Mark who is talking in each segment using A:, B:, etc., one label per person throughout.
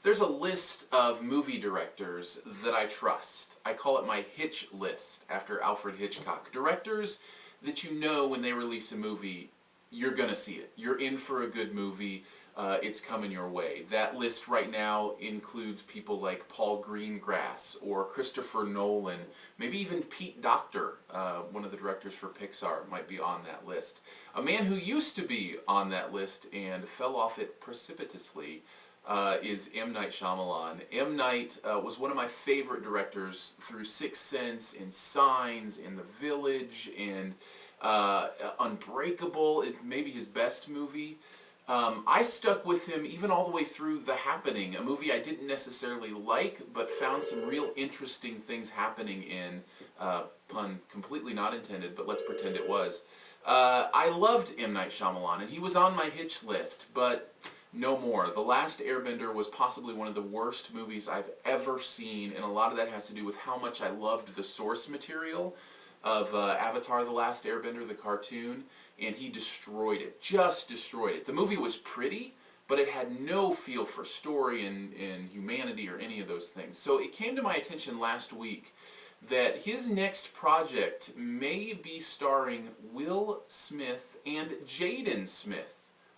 A: There's a list of movie directors that I trust. I call it my Hitch list after Alfred Hitchcock. Directors that you know when they release a movie, you're gonna see it. You're in for a good movie. It's coming your way. That list right now includes people like Paul Greengrass or Christopher Nolan, maybe even Pete Docter, one of the directors for Pixar, might be on that list. A man who used to be on that list and fell off it precipitously is M. Night Shyamalan. M. Night was one of my favorite directors through Sixth Sense and Signs and The Village and Unbreakable. It may be his best movie. I stuck with him even all the way through The Happening, a movie I didn't necessarily like, but found some real interesting things happening in, pun completely not intended, but let's pretend it was. I loved M. Night Shyamalan, and he was on my Hitch list, but no more. The Last Airbender was possibly one of the worst movies I've ever seen, and a lot of that has to do with how much I loved the source material of Avatar: The Last Airbender, the cartoon, and he destroyed it, just destroyed it. The movie was pretty, but it had no feel for story and humanity or any of those things. So it came to my attention last week that his next project may be starring Will Smith and Jaden Smith,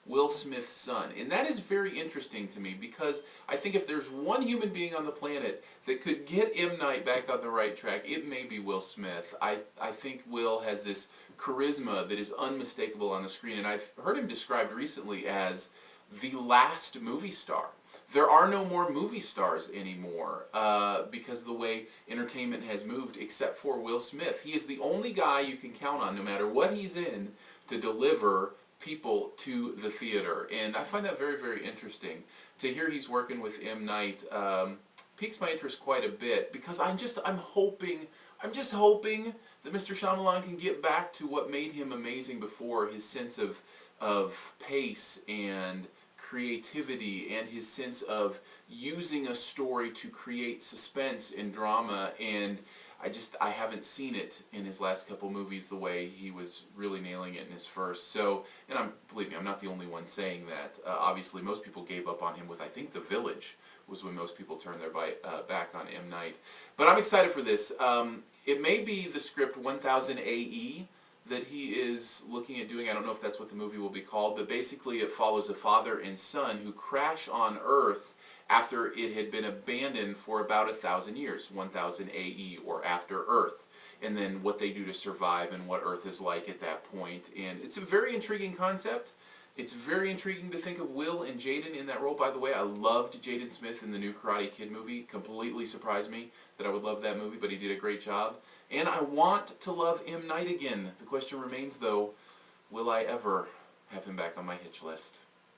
A: Will Smith's son. And that is very interesting to me because I think if there's one human being on the planet that could get M. Night back on the right track, it may be Will Smith. I think Will has this charisma that is unmistakable on the screen, and I've heard him described recently as the last movie star. There are no more movie stars anymore because of the way entertainment has moved, except for Will Smith. He is the only guy you can count on, no matter what he's in, to deliver people to the theater. And I find that very, very interesting. To hear he's working with M. Night piques my interest quite a bit because I'm just hoping that Mr. Shyamalan can get back to what made him amazing before, his sense of pace and creativity and his sense of using a story to create suspense and drama, and I haven't seen it in his last couple movies the way he was really nailing it in his first. So, and believe me, I'm not the only one saying that. Obviously, most people gave up on him with, I think, The Village was when most people turned their back on M. Night. But I'm excited for this. It may be the script 1000 AE that he is looking at doing. I don't know if that's what the movie will be called, but basically it follows a father and son who crash on Earth after it had been abandoned for about 1,000 years, 1000 AE, or after Earth, and then what they do to survive and what Earth is like at that point. And it's a very intriguing concept. It's very intriguing to think of Will and Jaden in that role. By the way, I loved Jaden Smith in the new Karate Kid movie. Completely surprised me that I would love that movie, but he did a great job. And I want to love M. Night again. The question remains, though, will I ever have him back on my Hitch list?